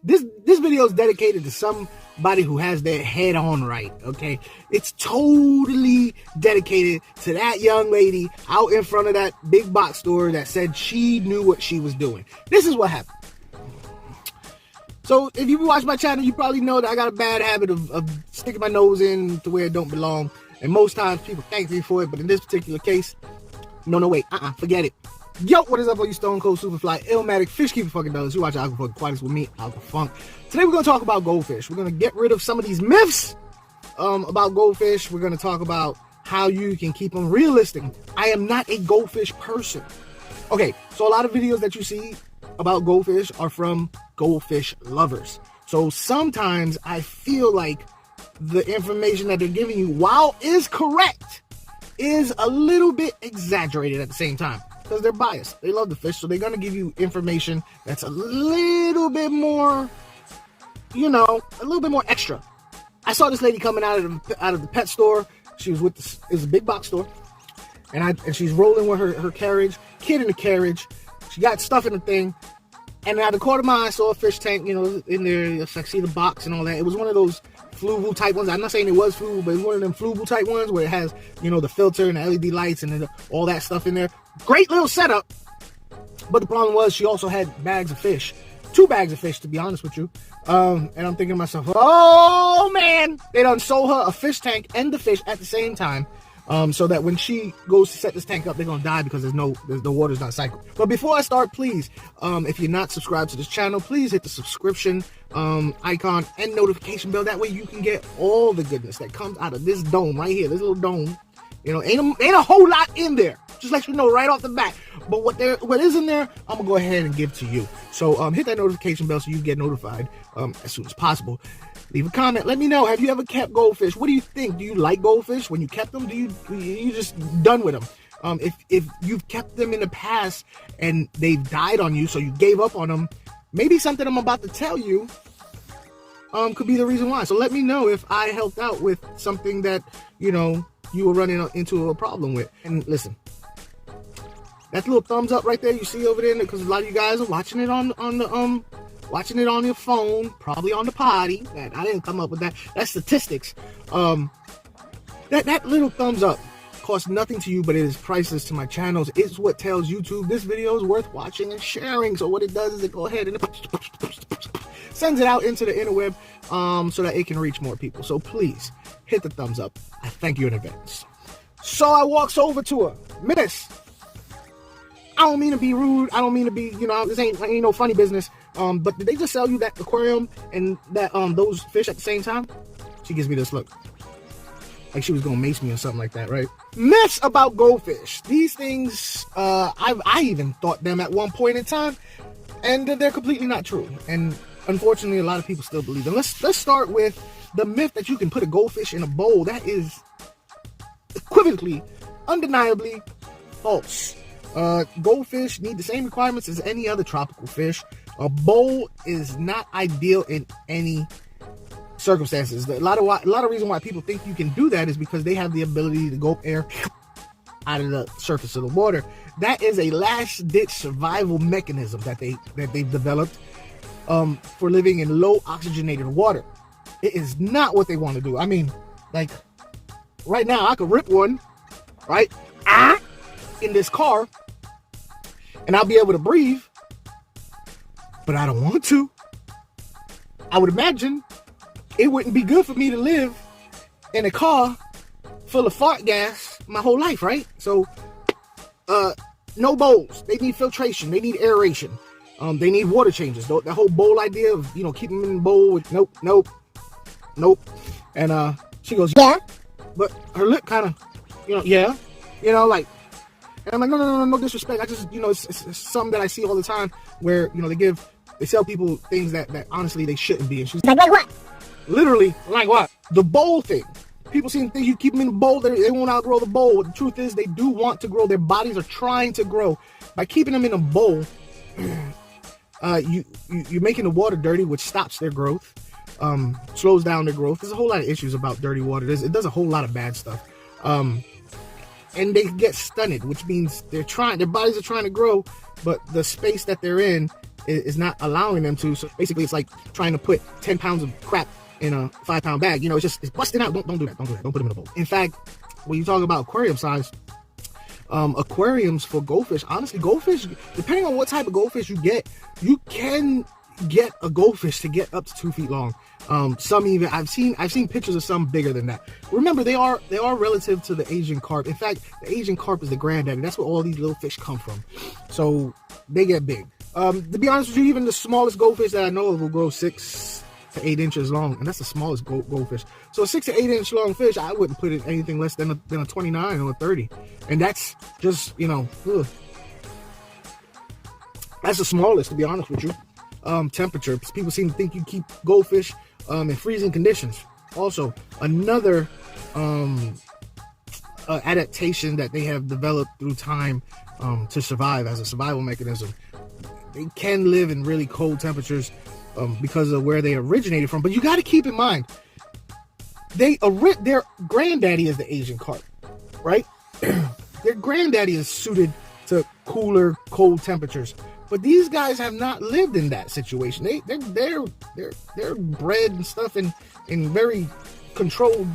This video is dedicated to somebody who has their head on right, okay? It's totally dedicated to that young lady out in front of that big box store that said she knew what she was doing. This is what happened. So if you watch my channel, you probably know that I got a bad habit of sticking my nose in to where it don't belong. And most times people thank me for it, but in this particular case, no, wait, forget it. Yo, what is up, all you Stone Cold Superfly, Illmatic, Fish Keeper fucking dollars. You watch AQUA Aquatics with me, Alpha Funk. Today we're going to talk about goldfish. We're going to get rid of some of these myths about goldfish. We're going to talk about how you can keep them realistic. I am not a goldfish person. Okay, so a lot of videos that you see about goldfish are from goldfish lovers. So sometimes I feel like the information that they're giving you, while is correct, is a little bit exaggerated at the same time. Because they're biased. They love the fish, so they're going to give you information that's a little bit more, you know, a little bit more extra. I saw this lady coming out of the pet store. She was with this, it was a big box store. And she's rolling with her carriage, kid in the carriage. She got stuff in the thing. And out of the corner of my eye, I saw a fish tank, you know, in there. I see the box and all that. It was one of those fluval type ones. I'm not saying it was fluval, but it's one of them fluval type ones where it has, you know, the filter and the LED lights and all that stuff in there. Great little setup. But the problem was she also had bags of fish. 2 bags of fish, to be honest with you. And I'm thinking to myself, oh man, they done sold her a fish tank and the fish at the same time. So that when she goes to set this tank up, they're gonna die because the water's not cycled. But before I start, please, if you're not subscribed to this channel, please hit the subscription icon and notification bell. That way you can get all the goodness that comes out of this dome right here, this little dome. You know, ain't a whole lot in there. Just let you know right off the bat. But what is in there, I'm gonna go ahead and give to you. So hit that notification bell so you get notified as soon as possible. Leave a comment. Let me know. Have you ever kept goldfish? What do you think? Do you like goldfish when you kept them? Do you just done with them? If you've kept them in the past and they've died on you, so you gave up on them, maybe something I'm about to tell you could be the reason why. So let me know if I helped out with something that, you know, you were running into a problem with. And listen, that little thumbs up right there you see over there, because a lot of you guys are watching it on the watching it on your phone, probably on the potty. That I didn't come up with that. That's statistics. That little thumbs up costs nothing to you, but it is priceless to my channels. It's what tells YouTube this video is worth watching and sharing. So what it does is it go ahead and sends it out into the interweb, so that it can reach more people. So please hit the thumbs up. I thank you in advance. So I walks over to her, Miss. I don't mean to be rude. I don't mean to be, you know, this ain't no funny business. But did they just sell you that aquarium and that those fish at the same time? She gives me this look, like she was gonna mace me or something like that, right? Myths about goldfish. These things, I even thought them at one point in time, and they're completely not true. And unfortunately, a lot of people still believe them. Let's start with the myth that you can put a goldfish in a bowl. That is equivocally, undeniably false. Goldfish need the same requirements as any other tropical fish. A bowl is not ideal in any circumstances. A lot of reason why people think you can do that is because they have the ability to go air out of the surface of the water. That is a last-ditch survival mechanism that they've developed for living in low oxygenated water. It is not what they want to do. I mean, like right now, I could rip one, right, in this car, and I'll be able to breathe. But I don't want to. I would imagine it wouldn't be good for me to live in a car full of fart gas my whole life, right? So, no bowls. They need filtration. They need aeration. They need water changes. The whole bowl idea of, you know, keeping them in the bowl with nope. And she goes, yeah. But her lip kind of, you know, yeah. You know, like, and I'm like, no disrespect. I just, you know, it's something that I see all the time where, you know, they sell people things that honestly they shouldn't be. And she's like what? Literally, like what? The bowl thing. People seem to think you keep them in the bowl, they won't outgrow the bowl. But the truth is, they do want to grow. Their bodies are trying to grow. By keeping them in a bowl, you're making the water dirty, which stops their growth, slows down their growth. There's a whole lot of issues about dirty water. It does a whole lot of bad stuff. And they get stunted, which means their bodies are trying to grow, but the space that they're in is not allowing them to. So basically, it's like trying to put 10 pounds of crap in a 5-pound bag. You know, it's busting out. Don't do that. Don't put them in a bowl. In fact, when you talk about aquarium size, aquariums for goldfish, honestly, goldfish, depending on what type of goldfish you can get a goldfish to get up to 2 feet long. Some even I've seen pictures of some bigger than that. Remember, they are relative to the Asian carp. In fact, the Asian carp is the granddaddy. That's where all these little fish come from. So they get big. To be honest with you, even the smallest goldfish that I know of will grow 6 to 8 inches long, and that's the smallest goldfish. So a 6 to 8 inch long fish, I wouldn't put it anything less than a 29 or a 30, and that's just, you know, that's the smallest, to be honest with you. Temperature. People seem to think you keep goldfish in freezing conditions. Also, another adaptation that they have developed through time to survive as a survival mechanism. They can live in really cold temperatures because of where they originated from. But you got to keep in mind, their granddaddy is the Asian carp, right? Their granddaddy is suited to cooler, cold temperatures. But these guys have not lived in that situation. They're bred and stuff in very controlled.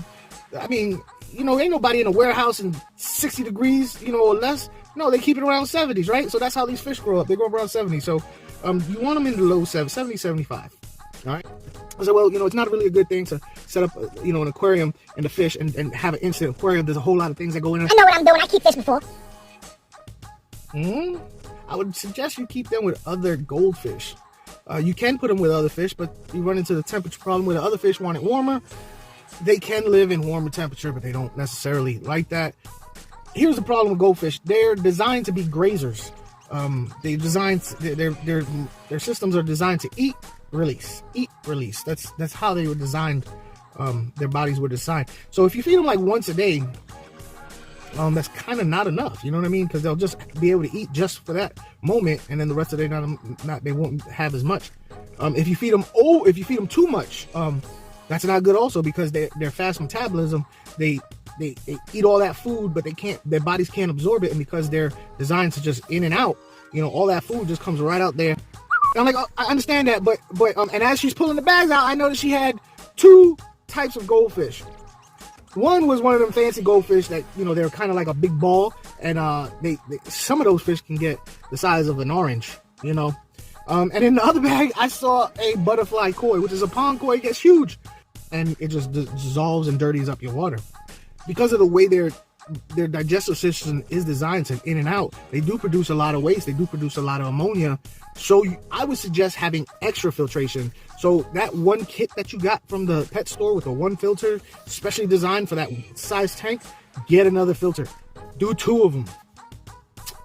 I mean, you know, ain't nobody in a warehouse in 60 degrees, you know, or less. No, they keep it around 70s, right? So that's how these fish grow up. They grow up around 70. So you want them in the low 70, 75. All right. I said, well, you know, it's not really a good thing to set up, you know, an aquarium and the fish and have an instant aquarium. There's a whole lot of things that go in there. I know what I'm doing. I keep fish before. I would suggest you keep them with other goldfish. You can put them with other fish, but you run into the temperature problem where the other fish want it warmer. They can live in warmer temperature, but they don't necessarily like that. Here's the problem with goldfish. They're designed to be grazers. Their systems are designed to eat, release. That's how they were designed. Their bodies were designed. So if you feed them like once a day, that's kind of not enough, you know what I mean? Because they'll just be able to eat just for that moment, and then the rest of the day, they won't have as much. If you feed them too much, that's not good also, because their fast metabolism, they eat all that food, but their bodies can't absorb it, and because they're designed to just in and out, you know, all that food just comes right out there. And I'm like, oh, I understand that, but and as she's pulling the bags out, I noticed she had 2 types of goldfish. One was one of them fancy goldfish that, you know, they're kind of like a big ball, and some of those fish can get the size of an orange, you know. And in the other bag, I saw a butterfly koi, which is a pond koi. It gets huge, and it just dissolves and dirties up your water. Because of the way their digestive system is designed to in and out, they do produce a lot of waste. They do produce a lot of ammonia. So I would suggest having extra filtration. So that one kit that you got from the pet store with the 1 filter, specially designed for that size tank, get another filter. Do 2 of them.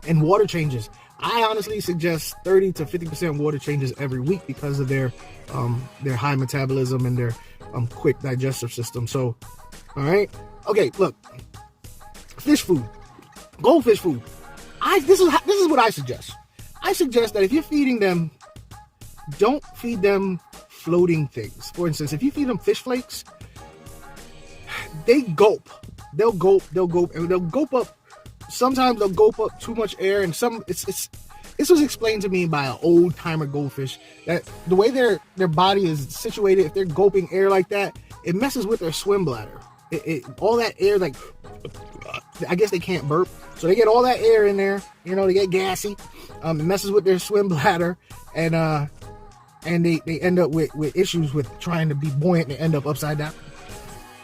And water changes. I honestly suggest 30 to 50% water changes every week because of their high metabolism and their quick digestive system. So, all right. Okay, look. Fish food. Goldfish food. This is what I suggest. I suggest that if you're feeding them, don't feed them floating things. For instance, if you feed them fish flakes, they gulp. They'll gulp, and they'll gulp up. Sometimes they'll gulp up too much air, and this was explained to me by an old timer goldfish, that the way their body is situated, if they're gulping air like that, it messes with their swim bladder. All that air, like, I guess they can't burp, so they get all that air in there, you know, they get gassy. It messes with their swim bladder, and they end up with issues with trying to be buoyant, and they end up upside down.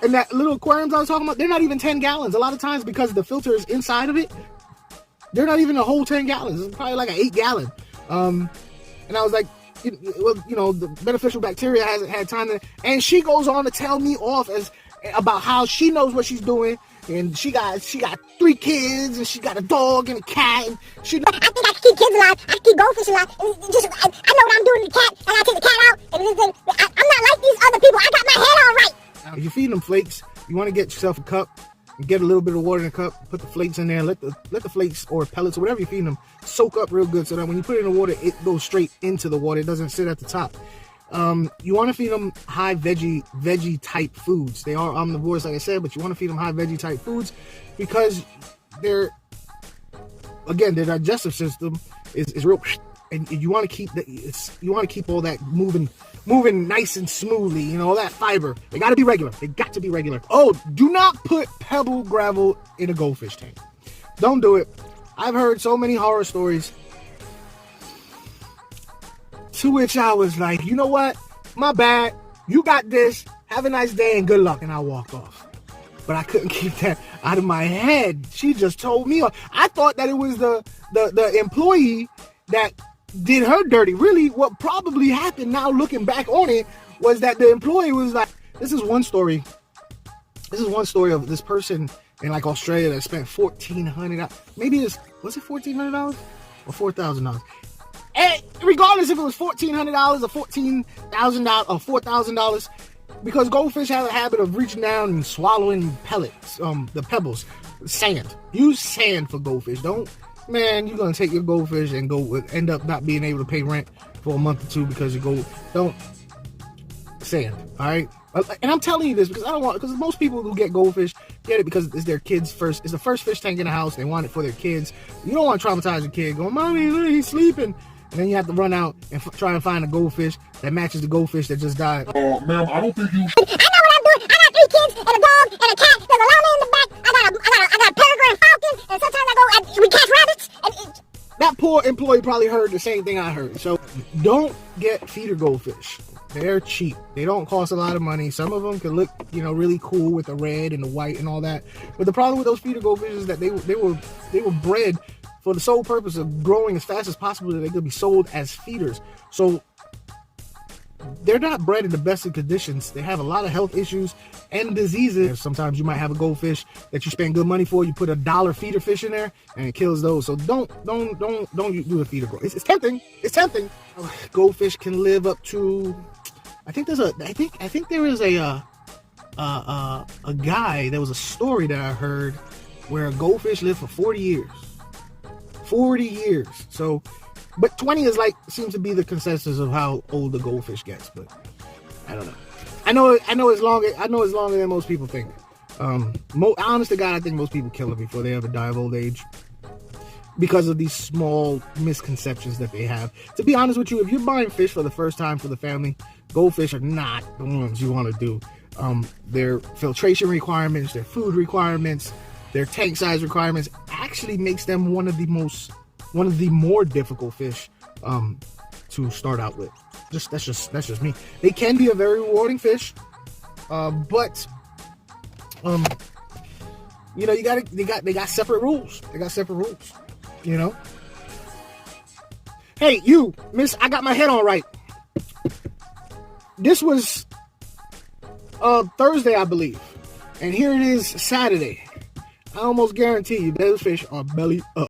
And that little aquariums I was talking about, they're not even 10 gallons. A lot of times, because the filter is inside of it, they're not even a whole 10 gallons. It's probably like an 8 gallon. And I was like, well, you know, the beneficial bacteria hasn't had time to, and she goes on to tell me off about how she knows what she's doing, and she got 3 kids, and she got a dog and a cat, and I think I can keep kids alive, I can keep goldfish alive. I know what I'm doing to the cat, and I take the cat out, and I'm not like these other people. I got my head on right. Now, if you feed them flakes, you want to get yourself a cup and get a little bit of water in the cup, put the flakes in there, and let the flakes or pellets or whatever you're feeding them soak up real good, so that when you put it in the water, it goes straight into the water. It doesn't sit at the top. You want to feed them high veggie type foods. They are omnivores, like I said, but you want to feed them high veggie type foods because their digestive system is real, and you want to keep all that moving nice and smoothly, you know, all that fiber. They got to be regular. They got to be regular. Oh, do not put pebble gravel in a goldfish tank. Don't do it. I've heard so many horror stories to which I was like, you know what? My bad. You got this. Have a nice day and good luck. And I walked off. But I couldn't keep that out of my head. She just told me. I thought that it was the employee that did her dirty. Really, what probably happened now looking back on it was that the employee was like, this is one story of this person in like Australia that spent $1,400. Maybe was it $1,400 or $4,000? And regardless if it was $1,400 or $14,000 or $4,000, because goldfish have a habit of reaching down and swallowing pellets, the pebbles, sand. Use sand for goldfish. Man, you're gonna take your goldfish and end up not being able to pay rent for a month or two because don't sand. All right. And I'm telling you this because most people who get goldfish get it because it's their kids' it's the first fish tank in the house. They want it for their kids. You don't want to traumatize your kid going, Mommy, look, he's sleeping. And then you have to run out and try and find a goldfish that matches the goldfish that just died. Ma'am, I don't think you... I know what I'm doing. I got 3 kids and a dog and a cat. There's a llama in the back. I got a peregrine falcon. And sometimes I go and we catch rabbits. That poor employee probably heard the same thing I heard. So don't get feeder goldfish. They're cheap. They don't cost a lot of money. Some of them can look, really cool with the red and the white and all that. But the problem with those feeder goldfish is that they were bred for the sole purpose of growing as fast as possible so they could be sold as feeders. So they're not bred in the best of conditions. They have a lot of health issues and diseases. Sometimes you might have a goldfish that you spend good money for. You put $1 feeder fish in there and it kills those. So don't do a feeder goldfish. It's tempting. It's tempting. Goldfish can live up to, I think there is a guy, there was a story that I heard where a goldfish lived for 40 years. 40 years. So, but 20 is seems to be the consensus of how old the goldfish gets, but I don't know. I know it's longer than most people think. Honest to God, I think most people kill it before they ever die of old age because of these small misconceptions that they have. To be honest with you, if you're buying fish for the first time for the family, goldfish are not the ones you want to do. Their filtration requirements, their food requirements, their tank size requirements actually makes them one of the more difficult fish to start out with. That's just me. They can be a very rewarding fish, but they got separate rules. They got separate rules. Hey, you, miss, I got my head on right. This was Thursday, I believe, and here it is Saturday. I almost guarantee you those fish are belly up.